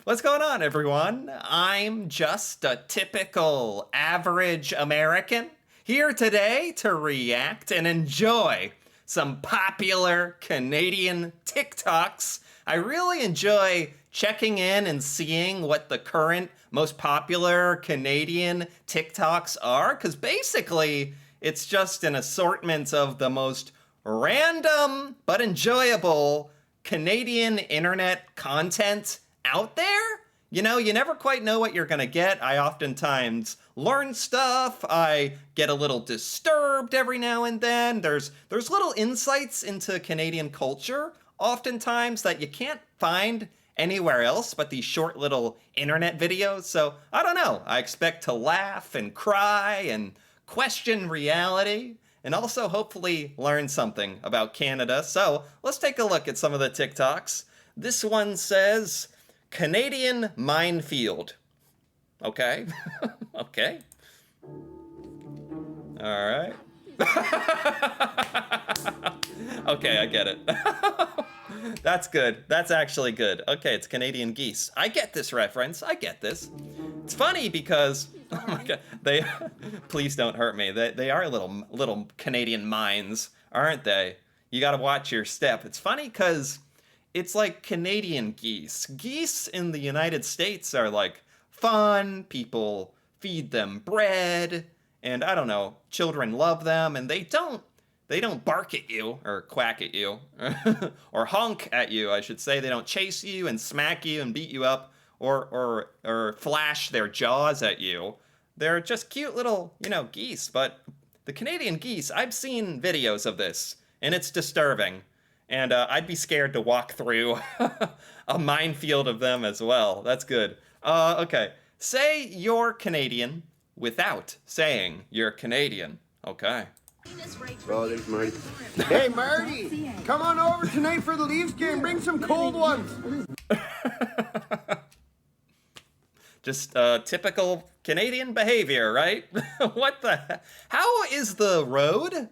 What's going on, everyone? I'm just a typical average American here today to react and enjoy some popular Canadian TikToks. I really enjoy checking in and seeing what the current most popular Canadian TikToks are, because basically it's just an assortment of the most random but enjoyable Canadian internet content out there. You know, you never quite know what you're going to get. I oftentimes learn stuff. I get a little disturbed every now and then. There's little insights into Canadian culture oftentimes that you can't find anywhere else but these short little internet videos. So, I don't know. I expect to laugh and cry and question reality and also hopefully learn something about Canada. So, let's take a look at some of the TikToks. This one says, Canadian minefield. Okay. Okay. All right. Okay, I get it. That's good. That's actually good. Okay, it's Canadian geese. I get this reference. I get this. It's funny because oh my god, they please don't hurt me. They are little Canadian mines, aren't they? You got to watch your step. It's funny because it's like Canadian geese. Geese in the United States are like fun, people feed them bread, and I don't know, children love them, and they don't bark at you or quack at you or honk at you, I should say. They don't chase you and smack you and beat you up or flash their jaws at you. They're just cute little, geese, but the Canadian geese, I've seen videos of this, and it's disturbing. And I'd be scared to walk through a minefield of them as well. That's good. Okay. Say you're Canadian without saying you're Canadian. Okay. Oh, there's Marty. Hey, Marty! Come on over tonight for the Leafs game. Bring some cold ones. Just typical Canadian behavior, right? What the? How is the road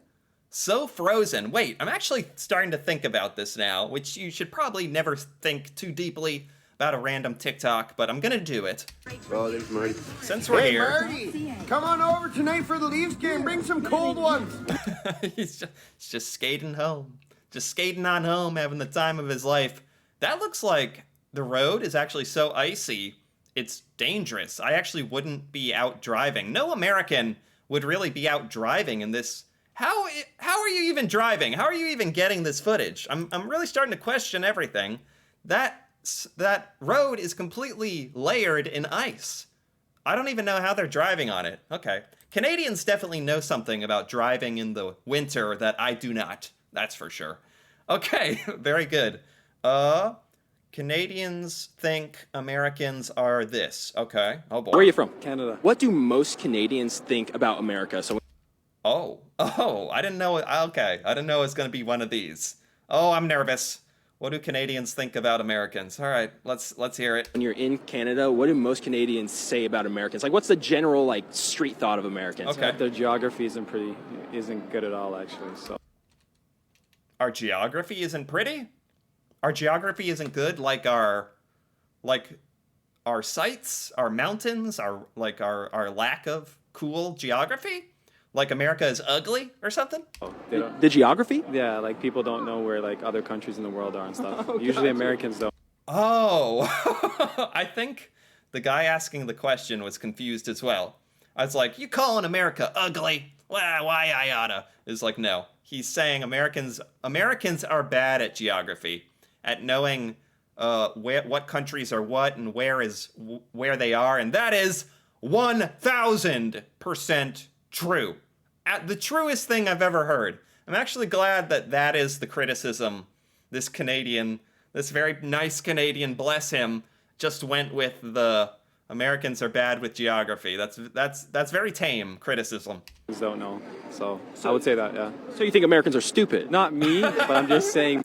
so frozen? Wait, I'm actually starting to think about this now, which you should probably never think too deeply about a random TikTok, but I'm gonna do it. Oh, there's Marty. Since we're Hey, here. Marty! Come on over tonight for the Leafs game. Bring some cold ones. He's just skating home. Just skating on home, having the time of his life. That looks like the road is actually so icy, it's dangerous. I actually wouldn't be out driving. No American would really be out driving in this. How are you even driving? How are you even getting this footage? I'm really starting to question everything. That road is completely layered in ice. I don't even know how they're driving on it. Okay. Canadians definitely know something about driving in the winter that I do not. That's for sure. Okay, very good. Canadians think Americans are this. Okay. Oh boy. Where are you from? Canada. What do most Canadians think about America? So Oh, I didn't know. Okay, I didn't know it was going to be one of these. Oh, I'm nervous. What do Canadians think about Americans? All right, let's hear it. when you're in Canada, what do most Canadians say about Americans? Like, what's the general street thought of Americans? Okay. Their geography isn't good at all, actually. So Our geography isn't pretty? Our geography isn't good like our sites, our mountains, our lack of cool geography? Like America is ugly or something? they don't. The geography? Yeah, like people don't know where like other countries in the world are and stuff. Usually Americans don't. Oh, I think the guy asking the question was confused as well. I was like, you calling America ugly? Well, why I oughta? Is like, no. He's saying Americans are bad at geography, at knowing what countries are what and where they are, and that is 1,000% true. The truest thing I've ever heard. I'm actually glad that is the criticism this very nice Canadian, bless him, just went with the Americans are bad with geography. That's very tame criticism. Don't know. So I would say that, yeah. So you think Americans are stupid? Not me, but I'm just saying.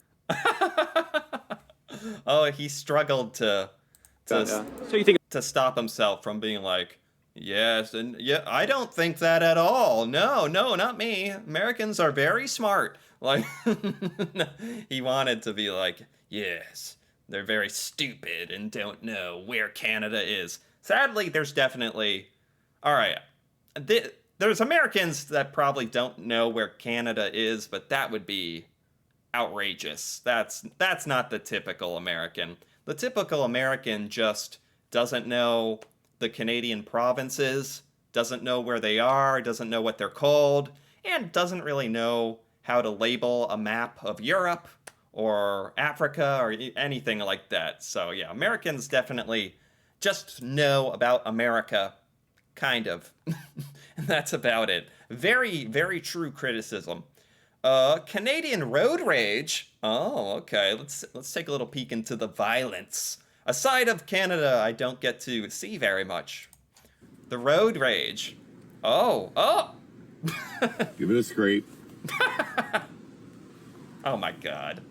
Oh, he struggled to Yeah. So you think stop himself from being like, yes, and yeah, I don't think that at all. No, not me. Americans are very smart. Like, he wanted to be like, yes, they're very stupid and don't know where Canada is. Sadly, there's definitely, all right, there's Americans that probably don't know where Canada is, but that would be outrageous. That's not the typical American. The typical American just doesn't know the Canadian provinces, doesn't know where they are, doesn't know what they're called, and doesn't really know how to label a map of Europe or Africa or anything like that. So yeah, Americans definitely just know about America, kind of. And that's about it. Very, very true criticism. Canadian road rage. Oh, okay. Let's take a little peek into the violence. A side of Canada I don't get to see very much. The road rage. Oh. Give it a scrape. Oh my God.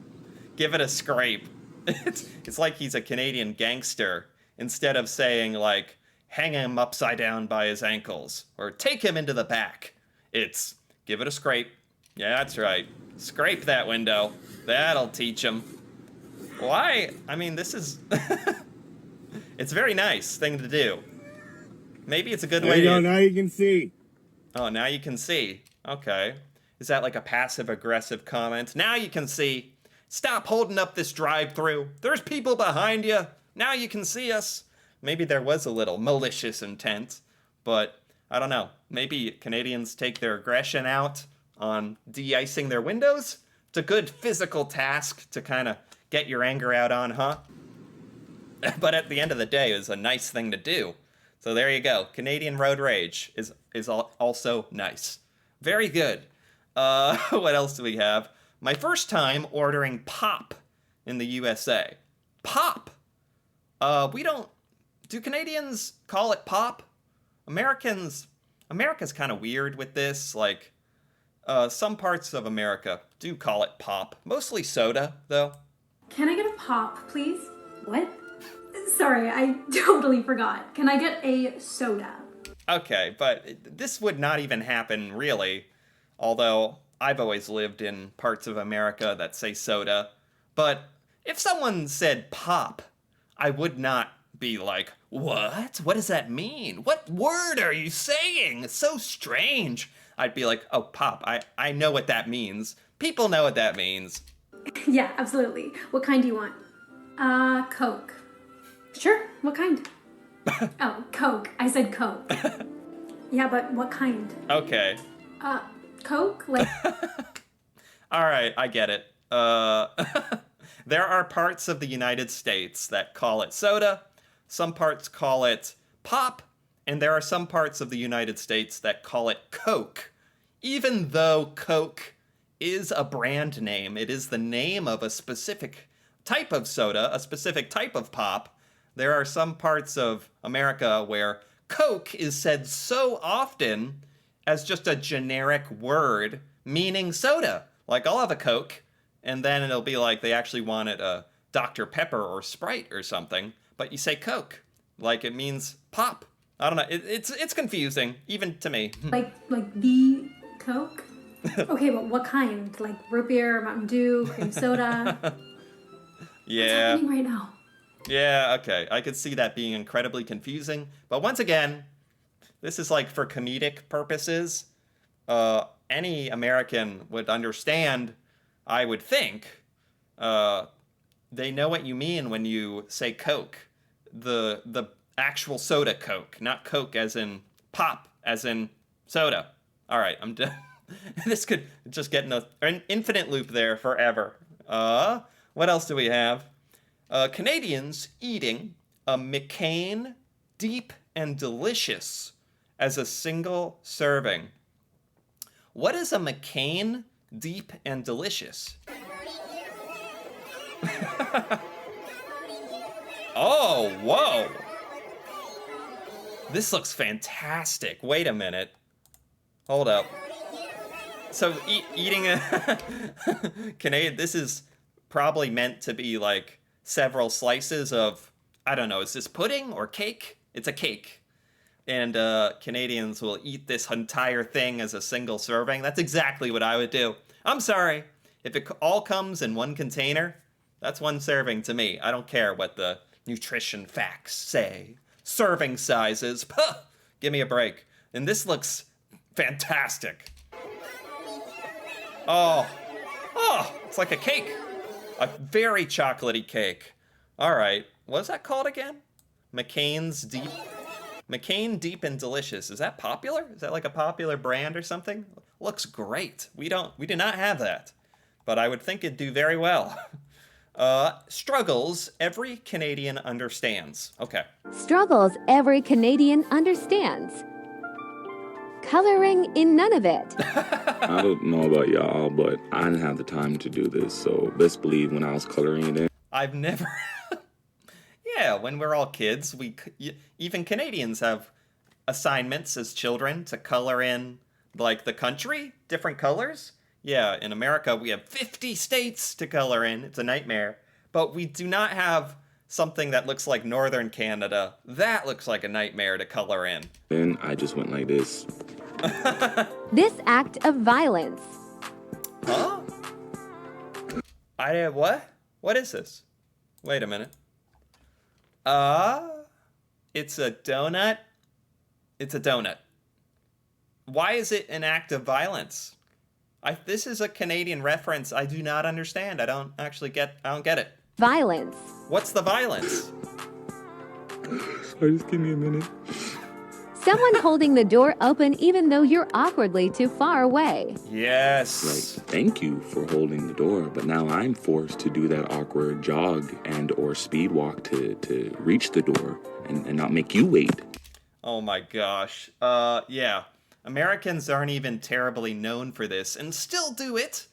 Give it a scrape. It's like he's a Canadian gangster instead of saying like, hang him upside down by his ankles or take him into the back. It's give it a scrape. Yeah, that's right. Scrape that window. That'll teach him. Why? I mean, this is... It's a very nice thing to do. Maybe it's a good way to... Now you can see. Oh, now you can see. Okay. Is that like a passive-aggressive comment? Now you can see. Stop holding up this drive-through. There's people behind you. Now you can see us. Maybe there was a little malicious intent, but I don't know. Maybe Canadians take their aggression out on de-icing their windows? It's a good physical task to kind of get your anger out on, huh? But at the end of the day, it was a nice thing to do. So there you go. Canadian road rage is also nice. Very good. What else do we have? My first time ordering pop in the USA. Pop! Do Canadians call it pop? America's kind of weird with this. Like, some parts of America do call it pop. Mostly soda, though. Can I get a pop, please? What? Sorry, I totally forgot. Can I get a soda? Okay, but this would not even happen, really. Although, I've always lived in parts of America that say soda. But if someone said pop, I would not be like, what? What does that mean? What word are you saying? It's so strange. I'd be like, oh, pop, I know what that means. People know what that means. Yeah, absolutely. What kind do you want? Coke. Sure, what kind? Oh, Coke. I said Coke. Yeah, but what kind? Okay. Coke? Like... All right, I get it. There are parts of the United States that call it soda, some parts call it pop, and there are some parts of the United States that call it Coke. Even though Coke is a brand name, it is the name of a specific type of soda, a specific type of pop, there are some parts of America where Coke is said so often as just a generic word meaning soda. Like, I'll have a Coke, and then it'll be like they actually wanted a Dr. Pepper or Sprite or something, but you say Coke, like it means pop. I don't know. It's confusing, even to me. like the Coke? Okay, but what kind? Like root beer, Mountain Dew, cream soda? Yeah. What's happening right now? Yeah, okay. I could see that being incredibly confusing. But once again, this is like for comedic purposes. Any American would understand, I would think. They know what you mean when you say Coke. The actual soda Coke, not Coke as in pop, as in soda. All right, I'm done. This could just get in an infinite loop there forever. What else do we have? Canadians eating a McCain deep and delicious as a single serving. What is a McCain deep and delicious? Oh, whoa. This looks fantastic. Wait a minute. Hold up. So eating a Canadian, this is probably meant to be like several slices of, I don't know, is this pudding or cake? It's a cake. And Canadians will eat this entire thing as a single serving. That's exactly what I would do. I'm sorry. If it all comes in one container, That's one serving to me. I don't care what the nutrition facts say. Serving sizes. Puh, give me a break. And this looks fantastic. Oh, it's like a cake. A very chocolatey cake. All right, what's that called again? McCain Deep and Delicious. Is that popular? Is that like a popular brand or something? Looks great. We do not have that, but I would think it'd do very well. Struggles every Canadian understands. Okay. Struggles every Canadian understands. Coloring in none of it. I don't know about y'all, but I didn't have the time to do this, so best believe when I was coloring it in. I've never... Yeah, when we're all kids, even Canadians have assignments as children to color in, like, the country, different colors. Yeah, in America, we have 50 states to color in. It's a nightmare. But we do not have something that looks like Northern Canada. That looks like a nightmare to color in. Then I just went like this. This act of violence. Huh? What? What is this? Wait a minute. It's a donut? It's a donut. Why is it an act of violence? This is a Canadian reference I do not understand. I don't get it. Violence. What's the violence? Sorry, just give me a minute. Someone holding the door open even though you're awkwardly too far away. Yes. Like, thank you for holding the door, but now I'm forced to do that awkward jog and or speed walk to reach the door and not make you wait. Oh my gosh. Yeah. Americans aren't even terribly known for this and still do it.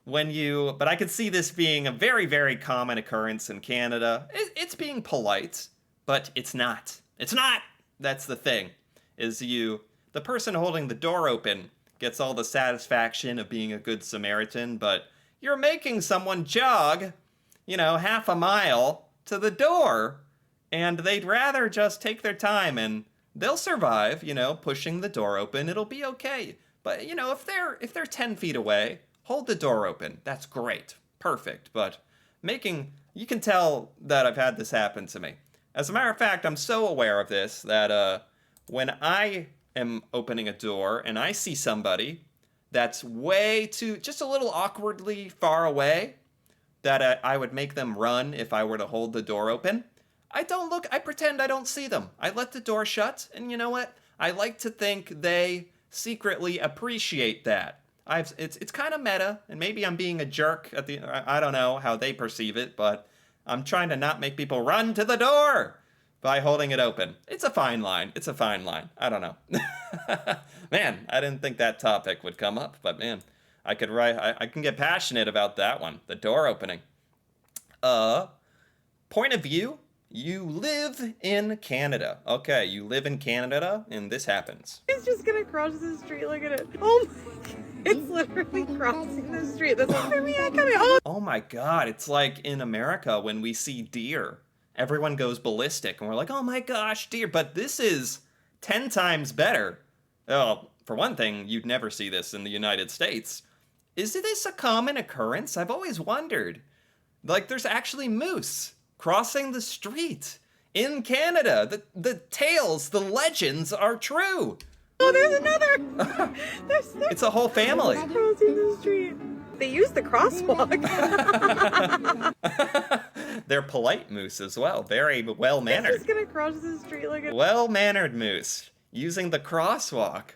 But I could see this being a very, very common occurrence in Canada. It's being polite, but it's not. It's not! That's the thing, the person holding the door open gets all the satisfaction of being a good Samaritan, but you're making someone jog, half a mile to the door, and they'd rather just take their time, and they'll survive, pushing the door open. It'll be okay. But, if they're 10 feet away, hold the door open. That's great. Perfect. But you can tell that I've had this happen to me. As a matter of fact, I'm so aware of this that when I am opening a door and I see somebody that's just a little awkwardly far away, that I would make them run if I were to hold the door open, I pretend I don't see them. I let the door shut, and you know what? I like to think they secretly appreciate that. It's kind of meta, and maybe I'm being a jerk I don't know how they perceive it, but I'm trying to not make people run to the door by holding it open. It's a fine line. I don't know. Man, I didn't think that topic would come up, but man, I can get passionate about that one. The door opening. Point of view. You live in Canada. Okay, you live in Canada, and this happens. It's just gonna cross the street. Look at it. Oh my God. It's literally crossing the street. That's coming. Oh my God, it's like in America when we see deer. Everyone goes ballistic, and we're like, oh my gosh, deer. But this is 10 times better. Oh, for one thing, you'd never see this in the United States. Is this a common occurrence? I've always wondered. Like, there's actually moose crossing the street in Canada. The tales, the legends are true. Oh, there's another. It's a whole family. Crossing the street. They use the crosswalk. They're polite moose as well. Very well-mannered. It's just gonna cross the street like a... Well-mannered moose using the crosswalk.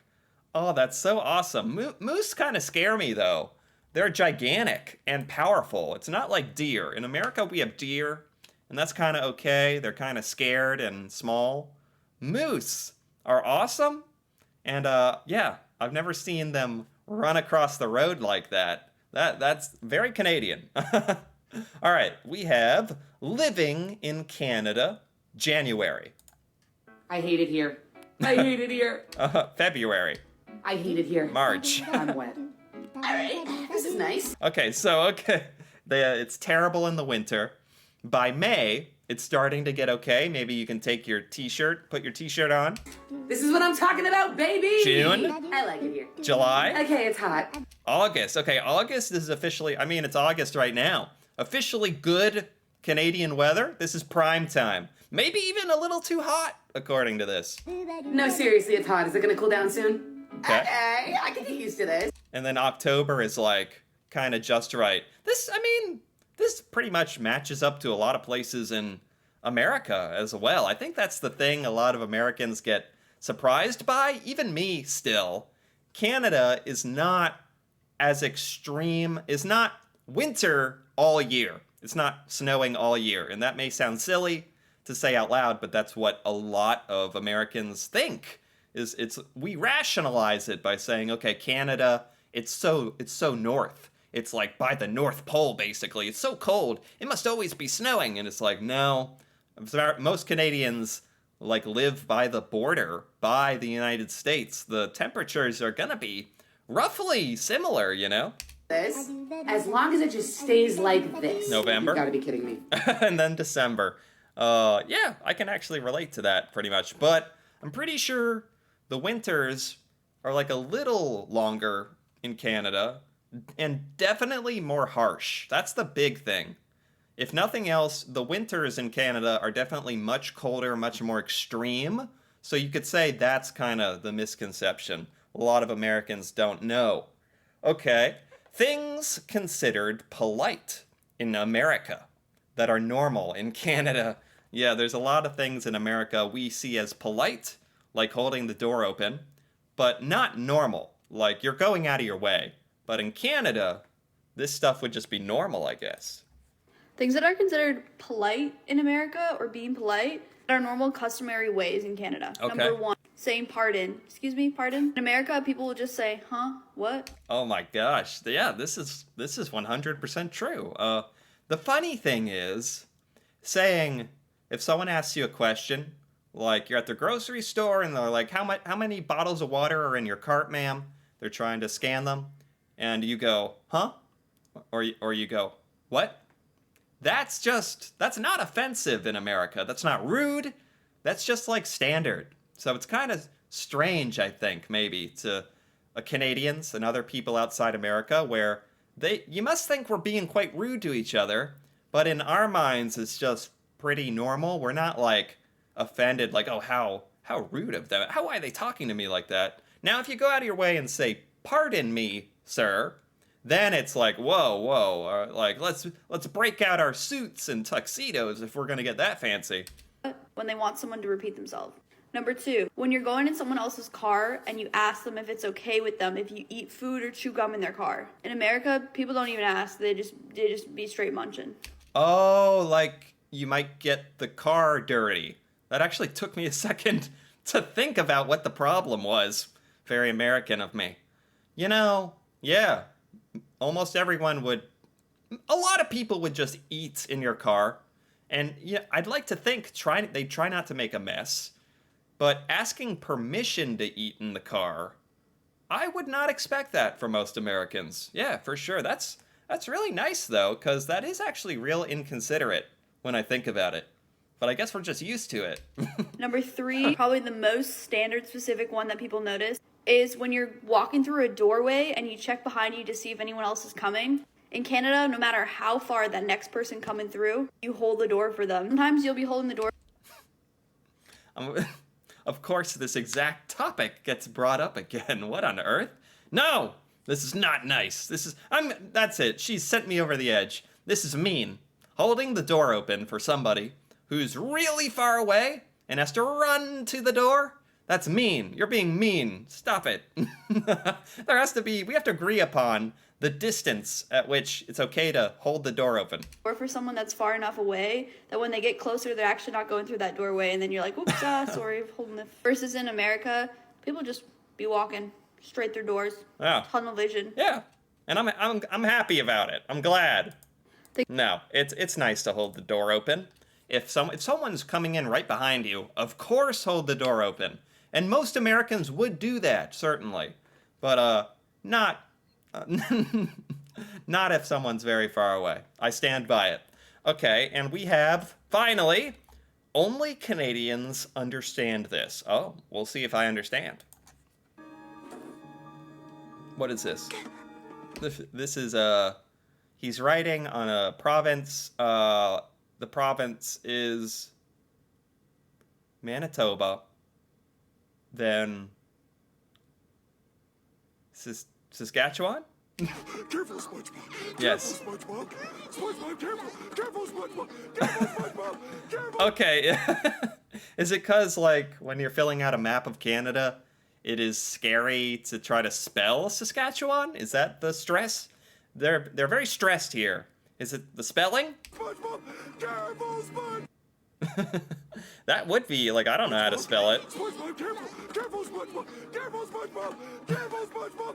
Oh, that's so awesome. Moose kind of scare me, though. They're gigantic and powerful. It's not like deer. In America, we have deer, and that's kind of okay. They're kind of scared and small. Moose are awesome. And, yeah, I've never seen them run across the road like that. That's very Canadian. All right, we have living in Canada, January. I hate it here. I hate it here. February. I hate it here. March. I'm wet. All right, this is nice. Okay. It's terrible in the winter. By May, it's starting to get okay. Maybe you can take your t-shirt, put your t-shirt on. This is what I'm talking about, baby! June? I like it here. July? Okay, it's hot. August. Okay, August is officially, it's August right now, officially good Canadian weather. This is prime time. Maybe even a little too hot, according to this. No, seriously, it's hot. Is it gonna cool down soon? Okay. I can get used to this. And then October is like kind of just right. This pretty much matches up to a lot of places in America as well. I think that's the thing a lot of Americans get surprised by, even me still. Canada is not as extreme, is not winter all year. It's not snowing all year. And that may sound silly to say out loud, but that's what a lot of Americans think. We rationalize it by saying, okay, Canada, it's so north. It's like by the North Pole, basically. It's so cold. It must always be snowing. And it's like, no. Most Canadians like live by the border, by the United States. The temperatures are gonna be roughly similar, you know? This, as long as it just stays like this. November? You gotta be kidding me. And then December. Yeah, I can actually relate to that pretty much. But I'm pretty sure the winters are like a little longer in Canada and definitely more harsh. That's the big thing. If nothing else, the winters in Canada are definitely much colder, much more extreme. So you could say that's kind of the misconception. A lot of Americans don't know. Okay, things considered polite in America that are normal in Canada. Yeah, there's a lot of things in America we see as polite, like holding the door open, but not normal, like you're going out of your way. But in Canada, this stuff would just be normal, I guess. Things that are considered polite in America or being polite are normal customary ways in Canada. Okay. Number one, saying pardon. Excuse me, pardon? In America, people will just say, huh? What? Oh my gosh. Yeah, this is 100% true. The funny thing is saying, if someone asks you a question, like you're at the grocery store and they're like, how many bottles of water are in your cart, ma'am? They're trying to scan them. And you go, huh? Or you go, what? That's not offensive in America. That's not rude. That's just like standard. So it's kind of strange, I think, maybe to Canadians and other people outside America where you must think we're being quite rude to each other, but in our minds it's just pretty normal. We're not like offended, like, oh, how rude of them. How are they talking to me like that? Now, if you go out of your way and say, pardon me, sir, then it's like, whoa, like let's break out our suits and tuxedos if we're gonna get that fancy. When they want someone to repeat themselves. Number two, when you're going in someone else's car and you ask them if it's okay with them if you eat food or chew gum in their car. In America, people don't even ask. They just be straight munching. Oh, like you might get the car dirty. That actually took me a second to think about what the problem was. Very American of me. You know, yeah. Almost everyone would, a lot of people would just eat in your car. And yeah, I'd like to think they try not to make a mess. But asking permission to eat in the car, I would not expect that from most Americans. Yeah, for sure. That's really nice, though, because that is actually real inconsiderate when I think about it. But I guess we're just used to it. Number three, probably the most standard specific one that people notice, is when you're walking through a doorway and you check behind you to see if anyone else is coming. In Canada, no matter how far that next person coming through, you hold the door for them. Sometimes you'll be holding the door. Of course, this exact topic gets brought up again. What on earth? No! This is not nice. That's it. She's sent me over the edge. This is mean. Holding the door open for somebody who's really far away and has to run to the door? That's mean. You're being mean. Stop it. We have to agree upon the distance at which it's okay to hold the door open. Or for someone that's far enough away that when they get closer, they're actually not going through that doorway, and then you're like, oops, sorry, holding the... Versus in America, people just be walking straight through doors. Yeah. Tunnel vision. Yeah. And I'm happy about it. I'm glad. No, it's nice to hold the door open. If someone's coming in right behind you, of course hold the door open. And most Americans would do that, certainly. But not not if someone's very far away. I stand by it. Okay, and we have, finally, only Canadians understand this. Oh, we'll see if I understand. What is this? This is he's writing on a province. The province is Manitoba. Then Saskatchewan? Careful, SpongeBob. Yes. Careful, SpongeBob. SpongeBob, careful. Careful, SpongeBob. Careful, SpongeBob. Careful. Okay. Is it because, like, when you're filling out a map of Canada, it is scary to try to spell Saskatchewan? Is that the stress? They're very stressed here. Is it the spelling? SpongeBob, careful, SpongeBob. That would be, like, I don't know how to spell it. SpongeBob, careful. Careful, SpongeBob. Careful, SpongeBob. Careful, SpongeBob.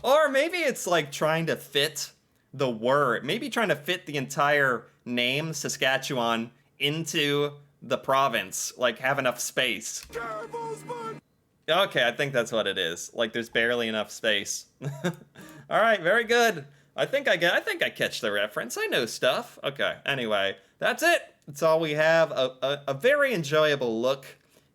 Or maybe it's, like, trying to fit the word. Maybe trying to fit the entire name, Saskatchewan, into the province. Like, have enough space. Careful, SpongeBob. Okay, I think that's what it is. Like, there's barely enough space. All right, very good. I think I catch the reference. I know stuff. Okay, anyway, that's it. That's all we have. A very enjoyable look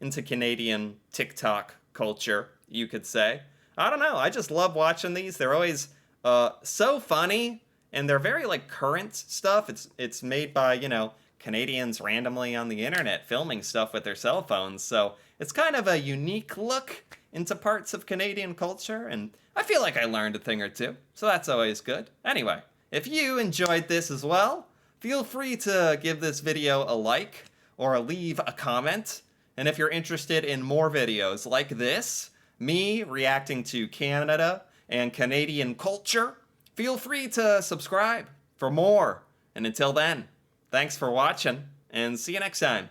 into Canadian TikTok culture, you could say. I don't know. I just love watching these. They're always so funny, and they're very, like, current stuff. It's made by, you know, Canadians randomly on the internet filming stuff with their cell phones. So it's kind of a unique look into parts of Canadian culture, and I feel like I learned a thing or two, so that's always good. Anyway, if you enjoyed this as well, feel free to give this video a like or leave a comment. And if you're interested in more videos like this, me reacting to Canada and Canadian culture, feel free to subscribe for more. And until then, thanks for watching, and see you next time.